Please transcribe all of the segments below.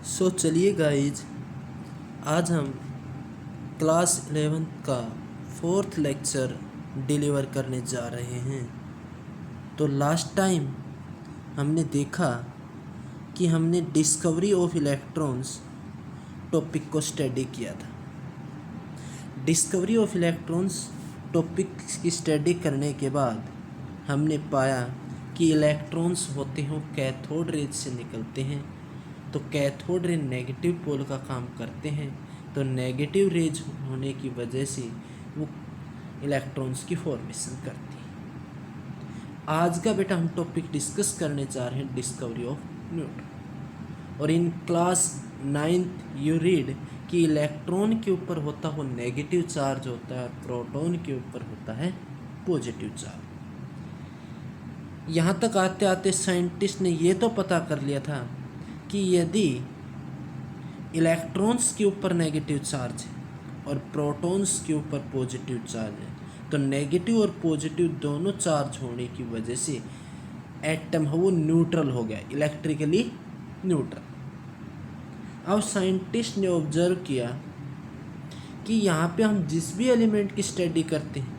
चलिए गाइज, आज हम क्लास 11 का 4th लेक्चर डिलीवर करने जा रहे हैं। तो लास्ट टाइम हमने देखा कि हमने डिस्कवरी ऑफ इलेक्ट्रॉन्स टॉपिक को स्टडी किया था। डिस्कवरी ऑफ इलेक्ट्रॉन्स टॉपिक की स्टडी करने के बाद हमने पाया कि इलेक्ट्रॉन्स होते हैं कैथोड रेज से निकलते हैं। तो कैथोड रे नेगेटिव पोल का काम करते हैं, तो नेगेटिव रेज होने की वजह से वो इलेक्ट्रॉन्स की फॉर्मेशन करती है। आज का बेटा हम टॉपिक डिस्कस करने जा रहे हैं डिस्कवरी ऑफ न्यूट्रॉन। और in class 9th you read कि इलेक्ट्रॉन के ऊपर होता हो नेगेटिव चार्ज होता है, प्रोटॉन के ऊपर होता है पॉजिटिव चार्ज। यहाँ तक आते आते साइंटिस्ट ने ये तो पता कर लिया था कि यदि इलेक्ट्रॉन्स के ऊपर नेगेटिव चार्ज है और प्रोटॉन्स के ऊपर पॉजिटिव चार्ज है, तो नेगेटिव और पॉजिटिव दोनों चार्ज होने की वजह से एटम है वो न्यूट्रल हो गया, इलेक्ट्रिकली न्यूट्रल। अब साइंटिस्ट ने ऑब्जर्व किया कि यहाँ पे हम जिस भी एलिमेंट की स्टडी करते हैं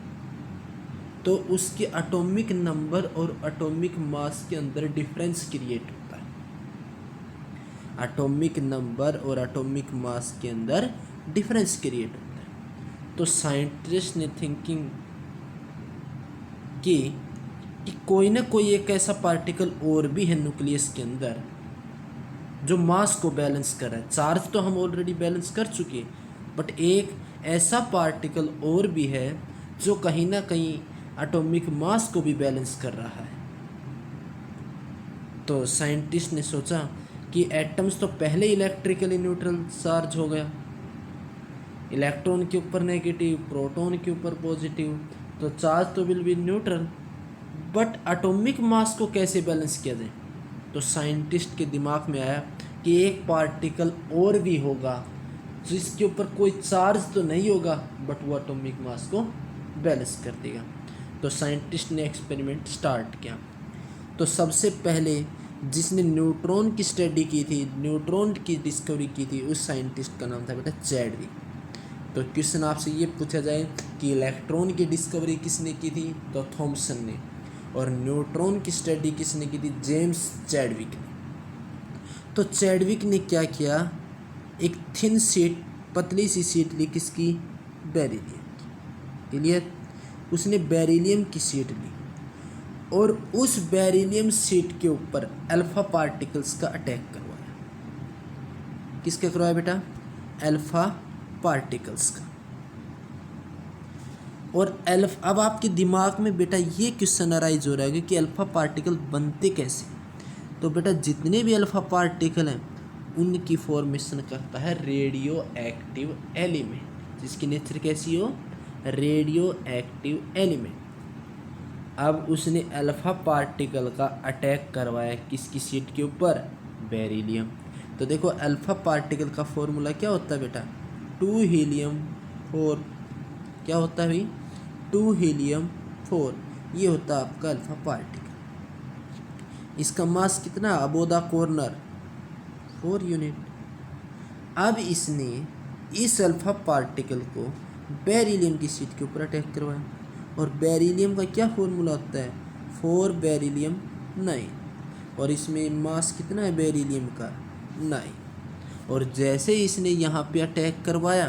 तो उसके एटॉमिक नंबर और एटॉमिक मास के अंदर डिफरेंस क्रिएट होता है। एटॉमिक नंबर और एटॉमिक मास के अंदर डिफरेंस क्रिएट होता है। तो साइंटिस्ट ने थिंकिंग की कि कोई ना कोई एक ऐसा पार्टिकल और भी है न्यूक्लियस के अंदर जो मास को बैलेंस कर रहा है। चार्ज तो हम ऑलरेडी बैलेंस कर चुके, बट एक ऐसा पार्टिकल और भी है जो कहीं ना कहीं एटॉमिक मास को भी बैलेंस कर रहा है। तो साइंटिस्ट ने सोचा कि एटम्स तो पहले इलेक्ट्रिकली न्यूट्रल चार्ज हो गया, इलेक्ट्रॉन के ऊपर नेगेटिव, प्रोटॉन के ऊपर पॉजिटिव, तो चार्ज तो will be neutral, but atomic mass को कैसे बैलेंस किया जाए। तो साइंटिस्ट के दिमाग में आया कि एक पार्टिकल और भी होगा जिसके ऊपर कोई चार्ज तो नहीं होगा, बट वो एटॉमिक मास को बैलेंस कर देगा। तो साइंटिस्ट ने एक्सपेरिमेंट स्टार्ट किया। तो सबसे पहले जिसने न्यूट्रॉन की स्टडी की थी, न्यूट्रॉन की डिस्कवरी की थी, उस साइंटिस्ट का नाम था बेटा चैडविक। तो क्वेश्चन आपसे ये पूछा जाए कि इलेक्ट्रॉन की डिस्कवरी किसने की थी, तो थॉमसन ने, और न्यूट्रॉन की स्टडी किसने की थी, जेम्स चैडविक ने। तो चैडविक ने क्या किया, एक थिन शीट, पतली सी शीट ली, किसकी, बेरिलियम की। क्लियर, उसने बेरिलियम की शीट ली और उस बेरिलियम शीट के ऊपर अल्फा पार्टिकल्स का अटैक करवाया। किसका करवाया बेटा, अल्फा पार्टिकल्स का। और अब आपके दिमाग में बेटा ये क्वेश्चन अराइज हो रहा है कि अल्फा पार्टिकल बनते कैसे। तो बेटा जितने भी अल्फा पार्टिकल हैं उनकी फॉर्मेशन करता है रेडियो एक्टिव एलिमेंट, जिसकी नेचर कैसी हो, रेडियो एक्टिव एलिमेंट। अब उसने अल्फा पार्टिकल का अटैक करवाया किसकी शीट के ऊपर, बेरिलियम। तो देखो अल्फा पार्टिकल का फॉर्मूला क्या होता है बेटा, 2 हीलियम 4। क्या होता है भाई, 2 हीलियम 4, ये होता है आपका अल्फा पार्टिकल। इसका मास कितना, अबोव द कॉर्नर 4 यूनिट। अब इसने इस अल्फा पार्टिकल को बेरिलियम की शीट के ऊपर अटैक करवाया, और बेरिलियम का क्या फॉर्मूला होता है, 4 बेरिलियम 9, और इसमें मास कितना है बेरिलियम का, 9। और जैसे इसने यहाँ पे अटैक करवाया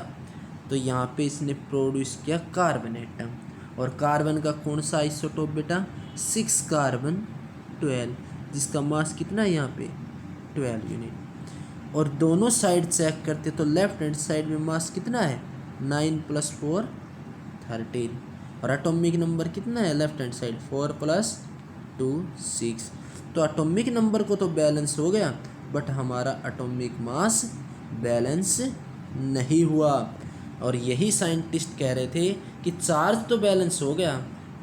तो यहाँ पे इसने प्रोड्यूस किया कार्बन एटम, और कार्बन का कौन सा आइसोटोप बेटा, 6 कार्बन 12, जिसका मास कितना है यहाँ पे 12 यूनिट। और दोनों साइड चेक करते तो लेफ्ट हैंड साइड में मास कितना है, 9 + 4 13, और एटॉमिक नंबर कितना है लेफ्ट हैंड साइड, 4 + 2 6। तो एटॉमिक नंबर को तो बैलेंस हो गया, बट हमारा एटॉमिक मास बैलेंस नहीं हुआ। और यही साइंटिस्ट कह रहे थे कि चार्ज तो बैलेंस हो गया,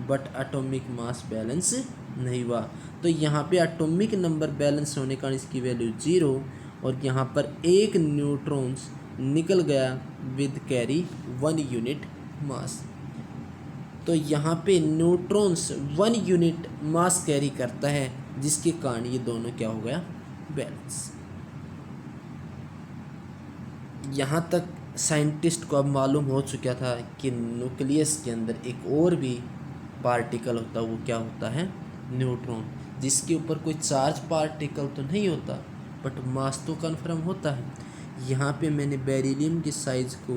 बट एटॉमिक मास बैलेंस नहीं हुआ। तो यहाँ पे एटॉमिक नंबर बैलेंस होने का इसकी वैल्यू 0, और यहाँ पर एक न्यूट्रॉन्स निकल गया विद कैरी 1 यूनिट मास। तो यहाँ पे न्यूट्रॉन्स 1 यूनिट मास कैरी करता है, जिसके कारण ये दोनों क्या हो गया, बैलेंस। यहाँ तक साइंटिस्ट को अब मालूम हो चुका था कि न्यूक्लियस के अंदर एक और भी पार्टिकल होता है, वो क्या होता है, न्यूट्रॉन, जिसके ऊपर कोई चार्ज पार्टिकल तो नहीं होता बट मास तो कन्फर्म होता है। यहाँ पे मैंने बेरिलियम के साइज़ को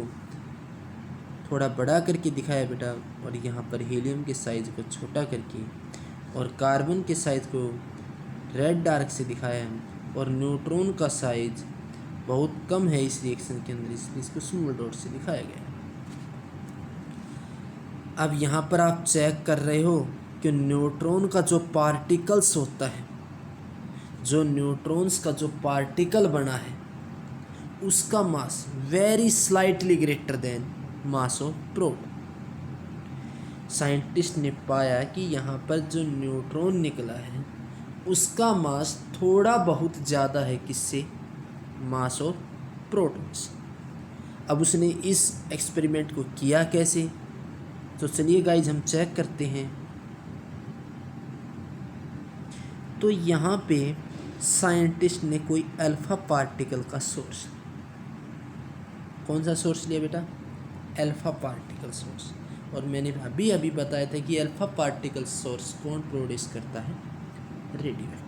थोड़ा बड़ा करके दिखाया बेटा, और यहाँ पर हीलियम के साइज़ को छोटा करके, और कार्बन के साइज़ को रेड डार्क से दिखाया है, और न्यूट्रॉन का साइज़ बहुत कम है इस रिएक्शन के अंदर, इसलिए इसको स्मॉल डॉट से दिखाया गया है। अब यहाँ पर आप चेक कर रहे हो कि न्यूट्रॉन का जो पार्टिकल्स होता है, जो न्यूट्रॉन्स का जो पार्टिकल बना है, उसका mass very slightly greater than mass of proton. Scientist ने पाया कि यहाँ पर जो न्यूट्रॉन निकला है उसका मास थोड़ा बहुत ज़्यादा है किससे, मास ऑफ प्रोटॉन से। अब उसने इस एक्सपेरिमेंट को किया कैसे, तो चलिए गाइज हम चेक करते हैं। तो यहाँ पे साइंटिस्ट ने कोई अल्फा पार्टिकल का सोर्स, कौन सा सोर्स लिया बेटा, अल्फा पार्टिकल सोर्स। और मैंने अभी अभी बताया था कि अल्फा पार्टिकल सोर्स कौन प्रोड्यूस करता है, रेडियो एक्टिव।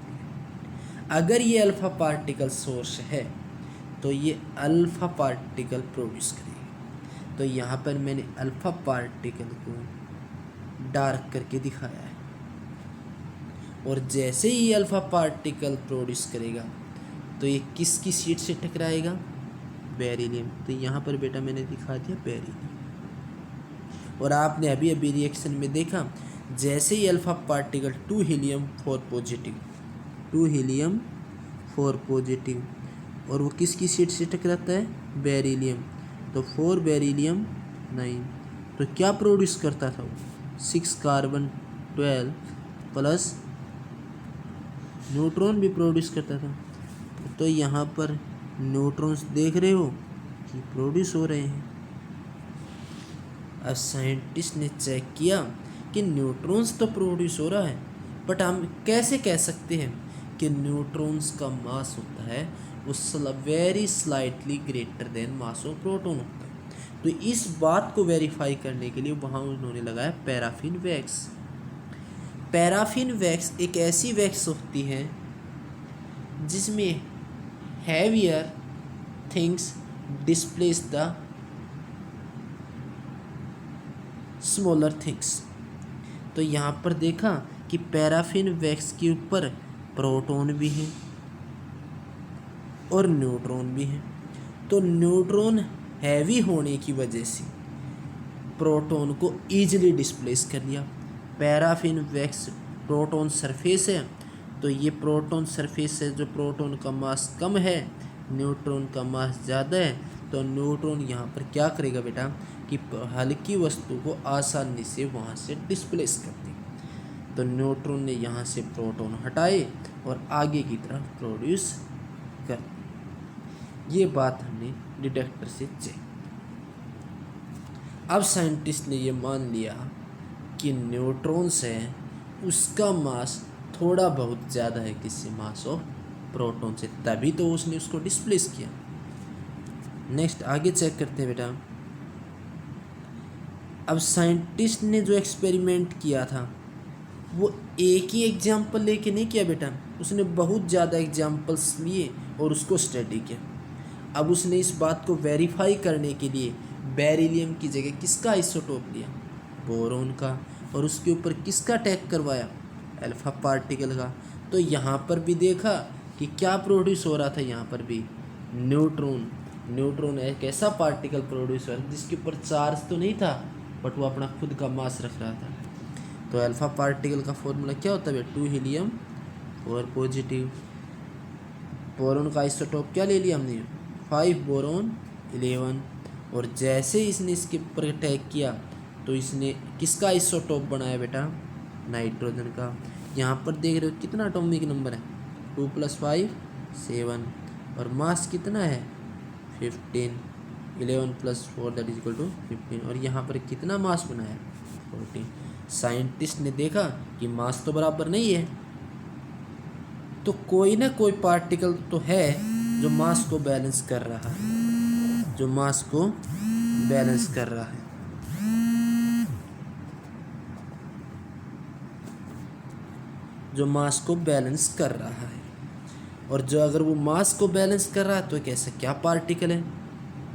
अगर ये अल्फा पार्टिकल सोर्स है तो ये अल्फा पार्टिकल प्रोड्यूस करेगा। तो यहाँ पर मैंने अल्फा पार्टिकल को डार्क करके दिखाया है, और जैसे ही अल्फा पार्टिकल प्रोड्यूस करेगा तो ये किसकी शीट से टकराएगा, बेरिलियम। तो यहाँ पर बेटा मैंने दिखा दिया बेरिलियम। और आपने अभी अभी रिएक्शन में देखा, जैसे ही alpha particle 2 helium 4 positive, 2 helium 4 positive, और वो किसकी शीट से टकराता है, बेरिलियम। तो 4 बेरिलियम 9, तो क्या प्रोड्यूस करता था वो, 6 कार्बन 12 प्लस न्यूट्रॉन भी प्रोड्यूस करता था। तो यहाँ पर न्यूट्रॉन्स देख रहे हो कि प्रोड्यूस हो रहे हैं। अब साइंटिस्ट ने चेक किया कि न्यूट्रॉन्स तो प्रोड्यूस हो रहा है, बट हम कैसे कह सकते हैं कि न्यूट्रॉन्स का मास होता है वो very slightly greater than mass of proton होता है। तो इस बात को वेरीफाई करने के लिए वहाँ उन्होंने लगाया पैराफिन वैक्स। पैराफिन वैक्स एक ऐसी वैक्स होती है जिसमें heavier things displace the smaller things. तो यहाँ पर देखा कि पैराफिन वैक्स के ऊपर प्रोटॉन भी है और न्यूट्रॉन भी है। तो न्यूट्रॉन हैवी होने की वजह से प्रोटॉन को ईजिली डिस्प्लेस कर लिया। पैराफिन वैक्स प्रोटॉन सरफेस है, तो ये प्रोटॉन सरफेस है, जो प्रोटॉन का मास कम है, न्यूट्रॉन का मास ज़्यादा है। तो न्यूट्रॉन यहाँ पर क्या करेगा बेटा कि हल्की वस्तु को आसानी से वहाँ से डिस्प्लेस कर दी। तो न्यूट्रॉन ने यहाँ से प्रोटॉन हटाए और आगे की तरफ प्रोड्यूस कर। ये बात हमने डिटेक्टर से चेक। अब साइंटिस्ट ने ये मान लिया कि न्यूट्रॉन्स है उसका मास थोड़ा बहुत ज़्यादा है किससे, मास ऑफ प्रोटॉन से, तभी तो उसने उसको डिस्प्लेस किया। नेक्स्ट आगे चेक करते हैं बेटा। अब साइंटिस्ट ने जो एक्सपेरिमेंट किया था वो एक ही एग्जाम्पल लेके नहीं किया बेटा, उसने बहुत ज़्यादा एग्जाम्पल्स लिए और उसको स्टडी किया। अब उसने इस बात को वेरीफाई करने के लिए बेरिलियम की जगह किसका आइसोटोप लिया, बोरोन का, और उसके ऊपर किसका टैग करवाया, अल्फा पार्टिकल का। तो यहाँ पर भी देखा कि क्या प्रोड्यूस हो रहा था, यहाँ पर भी न्यूट्रॉन। न्यूट्रॉन एक ऐसा पार्टिकल प्रोड्यूस हो रहा था जिसके ऊपर चार्ज तो नहीं था बट वो अपना खुद का मास रख रहा था। तो अल्फा पार्टिकल का फॉर्मूला क्या होता है, 2 हीलियम 4 पॉजिटिव। बोरोन का आइसोटोप क्या ले लिया हमने, 5 बोरोन 11। और जैसे इसने इसके ऊपर टैग किया तो इसने किसका आइसोटोप बनाया बेटा, नाइट्रोजन का। यहाँ पर देख रहे हो कितना एटॉमिक नंबर है, 2 + 5 7, और मास कितना है 15, 11 + 4 दैट इज इक्वल टू 15। और यहाँ पर कितना मास बनाया 14। साइंटिस्ट ने देखा कि मास तो बराबर नहीं है, तो कोई ना कोई पार्टिकल तो है जो मास को बैलेंस कर रहा है। जो मास को बैलेंस कर रहा है। जो मास को बैलेंस कर रहा है। और जो अगर वो मास को बैलेंस कर रहा है तो एक ऐसा क्या पार्टिकल है,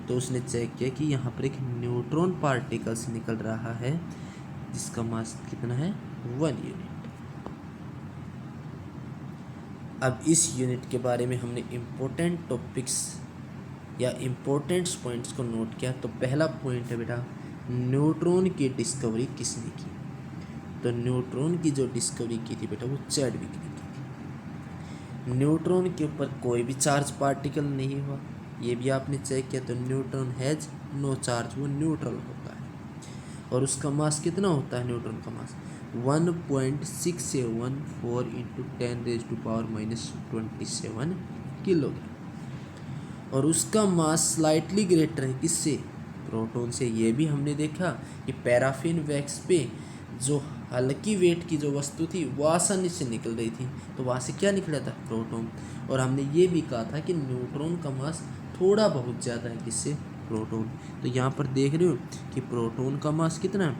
तो उसने चेक किया कि यहाँ पर एक न्यूट्रॉन पार्टिकल से निकल रहा है जिसका मास कितना है 1 यूनिट। अब इस यूनिट के बारे में हमने इम्पोर्टेंट टॉपिक्स या इम्पोर्टेंट पॉइंट्स को नोट किया। तो पहला पॉइंट है बेटा, न्यूट्रॉन की डिस्कवरी किसने की। तो न्यूट्रॉन की जो डिस्कवरी की थी बेटा वो चैडविक ने की थी। न्यूट्रॉन के ऊपर कोई भी चार्ज पार्टिकल नहीं हुआ, ये भी आपने चेक किया। तो न्यूट्रॉन हैज़ नो चार्ज, वो न्यूट्रल होता है। और उसका मास कितना होता है न्यूट्रॉन का मास 1.674 × 10⁻⁻27 किलोग्राम। और उसका मास स्लाइटली ग्रेटर है किससे, प्रोटॉन से। ये भी हमने देखा कि पैराफिन वैक्स पे जो हल्की वेट की जो वस्तु थी वो आसानी से निकल रही थी, तो वहाँ से क्या निकला था, प्रोटॉन। और हमने ये भी कहा था कि न्यूट्रॉन का मास थोड़ा बहुत ज़्यादा है किससे, प्रोटॉन। तो यहाँ पर देख रहे हो कि प्रोटॉन का मास कितना है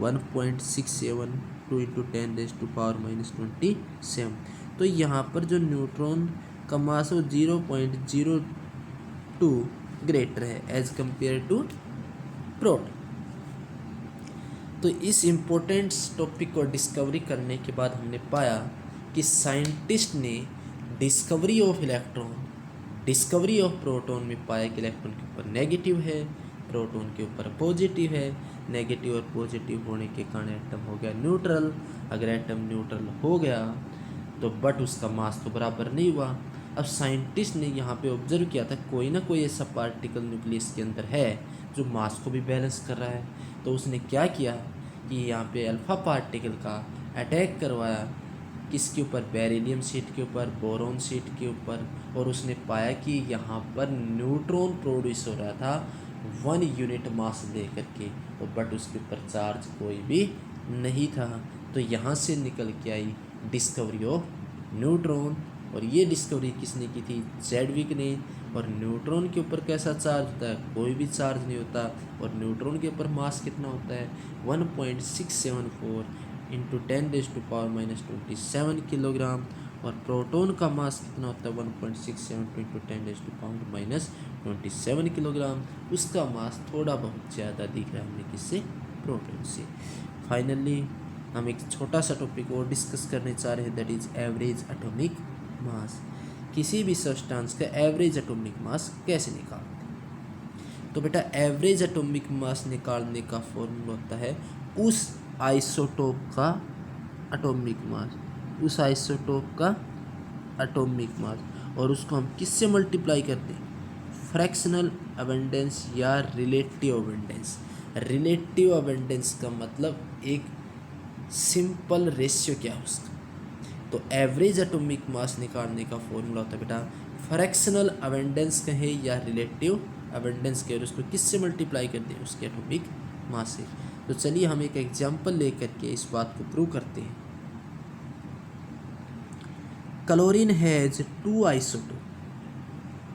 1.672 × 10⁻⁻27। तो यहाँ पर जो न्यूट्रॉन का मास वो 0.02 ग्रेटर है एज कम्पेयर टू प्रोटॉन। तो इस इम्पोर्टेंट टॉपिक को डिस्कवरी करने के बाद हमने पाया कि साइंटिस्ट ने discovery of electron, discovery of proton में पाया कि इलेक्ट्रॉन के ऊपर नेगेटिव है, प्रोटॉन के ऊपर पॉजिटिव है। नेगेटिव और पॉजिटिव होने के कारण एटम हो गया न्यूट्रल। अगर एटम न्यूट्रल हो गया तो बट उसका मास तो बराबर नहीं हुआ। अब साइंटिस्ट ने यहाँ पे ऑब्जर्व किया था कोई ना कोई ऐसा पार्टिकल न्यूक्लियस के अंदर है जो मास को भी बैलेंस कर रहा है। तो उसने क्या किया कि यहाँ पे अल्फा पार्टिकल का अटैक करवाया, किसके ऊपर, बेरिलियम शीट के ऊपर, बोरॉन शीट के ऊपर। और उसने पाया कि यहाँ पर न्यूट्रॉन प्रोड्यूस हो रहा था 1 यूनिट मास लेकर के, तो बट उसके ऊपर चार्ज कोई भी नहीं था। तो यहाँ से निकल के आई डिस्कवरी ऑफ न्यूट्रॉन। और ये डिस्कवरी किसने की थी, चैडविक ने। और न्यूट्रॉन के ऊपर कैसा चार्ज होता है, कोई भी चार्ज नहीं होता। और न्यूट्रॉन के ऊपर मास कितना होता है 1.674 × 10⁻⁻27 किलोग्राम। और प्रोटॉन का मास कितना होता है 1.672 × 10⁻⁻27 किलोग्राम। उसका मास थोड़ा बहुत ज़्यादा दिख रहा है हमें किससे, प्रोटॉन से। फाइनली हम एक छोटा सा टॉपिक और डिस्कस करने चाह रहे हैं, that is average atomic mass. किसी भी सब्सटेंस का एवरेज एटॉमिक मास कैसे निकालते हैं। तो बेटा एवरेज एटॉमिक मास निकालने का फॉर्मूला होता है उस आइसोटोप का एटॉमिक मास, उस आइसोटोप का एटॉमिक मास। और उसको हम किससे मल्टीप्लाई करते हैं, फ्रैक्शनल अबंडेंस या रिलेटिव अबंडेंस। रिलेटिव अबंडेंस का मतलब एक सिंपल रेशियो क्या है उसका। तो एवरेज एटॉमिक मास निकालने का फॉर्मूला होता है बेटा फ्रैक्शनल अबंडेंस कहें या रिलेटिव अबंडेंस कहें, और उसको किससे मल्टीप्लाई करते हैं, उसके एटॉमिक मास से। तो चलिए हम एक एग्जांपल लेकर के इस बात को प्रूव करते हैं। Chlorine has 2 isotope,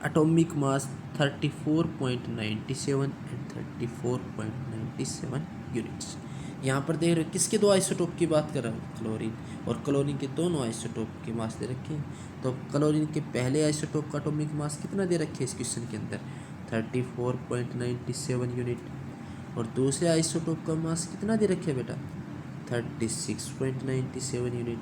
atomic mass 34.97 and 34.97 units. यहाँ पर देख रहे हो किसके 2 आइसोटोप की बात कर रहा हूँ, क्लोरीन। और क्लोरीन के दोनों आइसोटोप के मास दे रखे हैं। तो क्लोरीन के पहले आइसोटोप का एटॉमिक मास कितना दे रखे है इस क्वेश्चन के अंदर 34.97 यूनिट। और दूसरे आइसोटोप का मास कितना दे रखे है बेटा 36.97 यूनिट।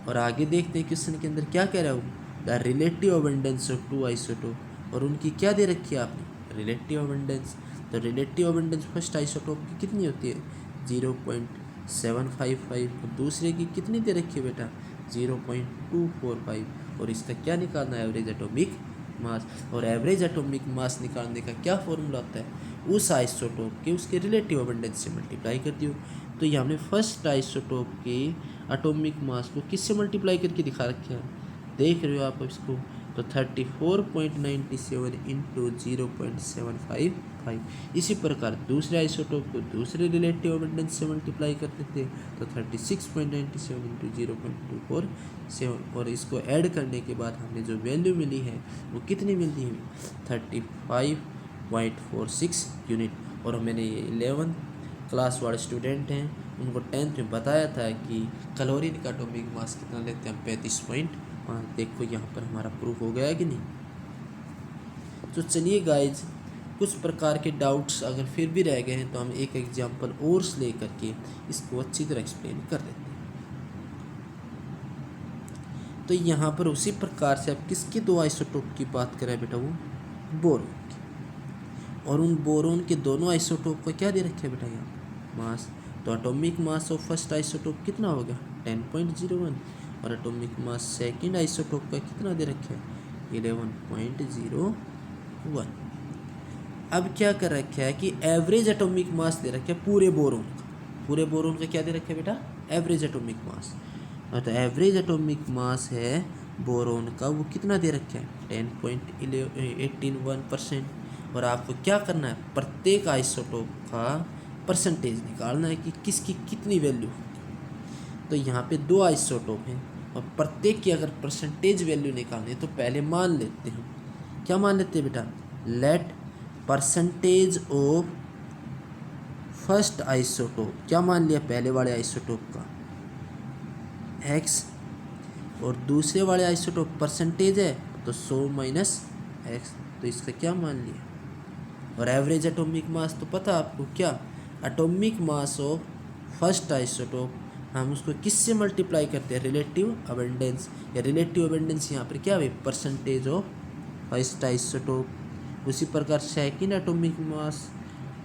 और आगे देखते हैं क्वेश्चन के अंदर क्या कह रहा हूँ, the relative abundance of 2 isotope. और उनकी क्या दे रखी है आपने, रिलेटिव अबंडेंस। तो रिलेटिव अबंडेंस फर्स्ट आइसोटोप की कितनी होती है 0.755 और दूसरे की कितनी दे रखी है बेटा 0.245। और इसका क्या निकालना है, एवरेज एटॉमिक मास। और एवरेज एटॉमिक मास निकालने का क्या फॉर्मूला होता है, उस आइसोटोप के उसके रिलेटिव अबंडेंस से मल्टीप्लाई कर दियो। तो ये हमने फर्स्ट आइसोटोप के एटॉमिक मास को किससे मल्टीप्लाई करके दिखा रखा है, देख रहे हो आप इसको। तो 34.97 इंटू 0.755। इसी प्रकार दूसरे आइसोटोप को दूसरे रिलेटिव अबंडेंस से मल्टीप्लाई करते थे तो 36.97 इंटू 0.247। और इसको ऐड करने के बाद हमें जो वैल्यू मिली है वो कितनी मिलती है 0.46 यूनिट। और मैंने ये 11th क्लास वाले स्टूडेंट हैं, उनको 10th में बताया था कि क्लोरीन का एटॉमिक मास कितना लेते हैं, 35.5। देखो यहाँ पर हमारा प्रूफ हो गया कि नहीं। तो चलिए गाइज, कुछ प्रकार के डाउट्स अगर फिर भी रह गए हैं तो हम एक एग्जांपल और ले करके इसको अच्छी तरह एक्सप्लेन कर देते हैं। तो यहाँ पर उसी प्रकार से अब किसके दो आइसोटोप की बात करें बेटा, वो बोरोन की। और उन बोरोन के दोनों आइसोटोप का क्या दे रखा है बेटा, यहाँ मास। तो atomic mass of first isotope कितना होगा 10.01, और एटॉमिक मास सेकंड आइसोटोप का कितना दे रखा है 11.01। अब क्या कर रखा है कि एवरेज एटॉमिक मास दे रखा है पूरे बोरोन का। पूरे बोरोन का क्या दे रखा है बेटा, एवरेज एटॉमिक मास। तो एवरेज एटॉमिक मास है बोरोन का, वो कितना दे रखा है 10.181%। और आपको क्या करना है, प्रत्येक आइसोटोप का परसेंटेज निकालना है कि किसकी कितनी वैल्यू। तो यहाँ पे दो आइसोटोप हैं और प्रत्येक की अगर परसेंटेज वैल्यू निकालनी है तो पहले मान लेते हैं, क्या मान लेते हैं बेटा, let percentage of first isotope, क्या मान लिया पहले वाले आइसोटोप का x, और दूसरे वाले आइसोटोप परसेंटेज है तो 100 माइनस x, तो इसका क्या मान लिया। और एवरेज एटॉमिक मास तो पता आपको, क्या atomic mass of first isotope हम उसको किससे मल्टीप्लाई करते हैं, रिलेटिव अबेंडेंस। या रिलेटिव अबेंडेंस यहाँ पर क्या है, परसेंटेज ऑफ फर्स्ट आइसोटोप। उसी प्रकार सेकंड एटॉमिक मास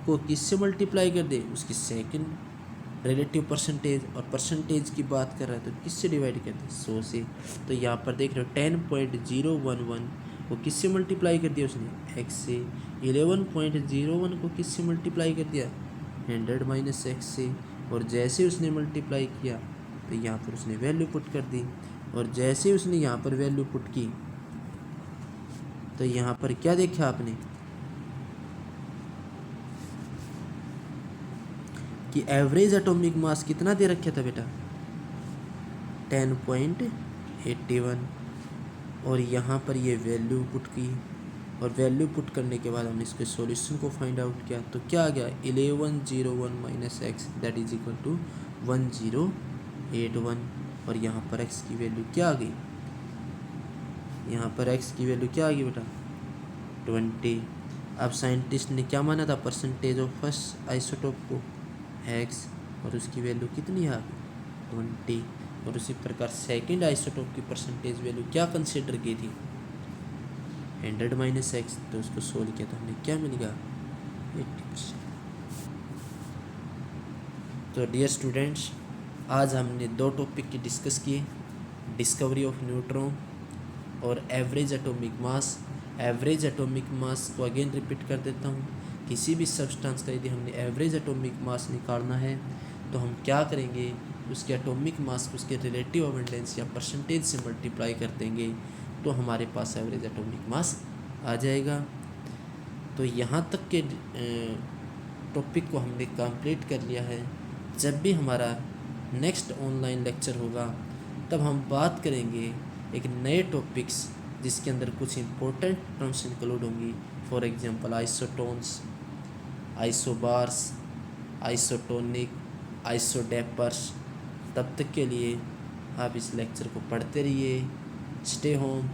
को किससे मल्टीप्लाई कर दे, उसकी सेकंड रिलेटिव परसेंटेज। और परसेंटेज की बात कर रहा है तो किससे डिवाइड कर दे, 100 से। तो यहाँ पर देख रहे हो 10.011 को किससे मल्टीप्लाई कर दिया उसने, x से। 11.01 को किससे मल्टीप्लाई कर दिया, 100 माइनस x से। और जैसे उसने मल्टीप्लाई किया तो यहाँ पर उसने वैल्यू पुट कर दी। और जैसे उसने यहाँ पर वैल्यू पुट की तो यहाँ पर क्या देखा आपने कि एवरेज एटॉमिक मास कितना दे रखा था बेटा 10.81। और यहाँ पर ये वैल्यू पुट की, और वैल्यू पुट करने के बाद हमने इसके सॉल्यूशन को फाइंड आउट किया तो क्या आ गया 1101 minus x that is equal to 1081। और यहाँ पर x की वैल्यू क्या आ गई, यहाँ पर x की वैल्यू क्या आ गई बेटा 20। अब साइंटिस्ट ने क्या माना था, परसेंटेज ऑफ फर्स्ट आइसोटोप को x, और उसकी वैल्यू कितनी आ गई 20। और उसी प्रकार सेकंड आइसोटोप की परसेंटेज वैल्यू क्या कंसीडर की थी 100 माइनस एक्स, तो उसको सोल्व किया तो हमें क्या मिल गया 80%। तो डियर स्टूडेंट्स, आज हमने दो टॉपिक की डिस्कस किए, डिस्कवरी ऑफ न्यूट्रॉन और average atomic mass. Average atomic mass को अगेन रिपीट कर देता हूँ, किसी भी सब्सटेंस का यदि हमने एवरेज एटॉमिक मास निकालना है तो हम क्या करेंगे, उसके एटॉमिक मास को उसके रिलेटिव अबेंडेंस या परसेंटेज से मल्टीप्लाई कर देंगे तो हमारे पास एवरेज एटॉमिक मास आ जाएगा। तो यहाँ तक के टॉपिक को हमने कंप्लीट कर लिया है। जब भी हमारा नेक्स्ट ऑनलाइन लेक्चर होगा तब हम बात करेंगे एक नए टॉपिक्स जिसके अंदर कुछ इम्पोर्टेंट टर्म्स इंक्लूड होंगी। For example isotones, isobars, isotonic, isodiaphers. तब तक के लिए आप इस लेक्चर को पढ़ते रहिए। Stay home,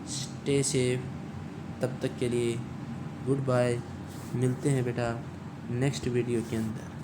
stay safe. तब तक के लिए गुड बाय। मिलते हैं बेटा नेक्स्ट वीडियो के अंदर।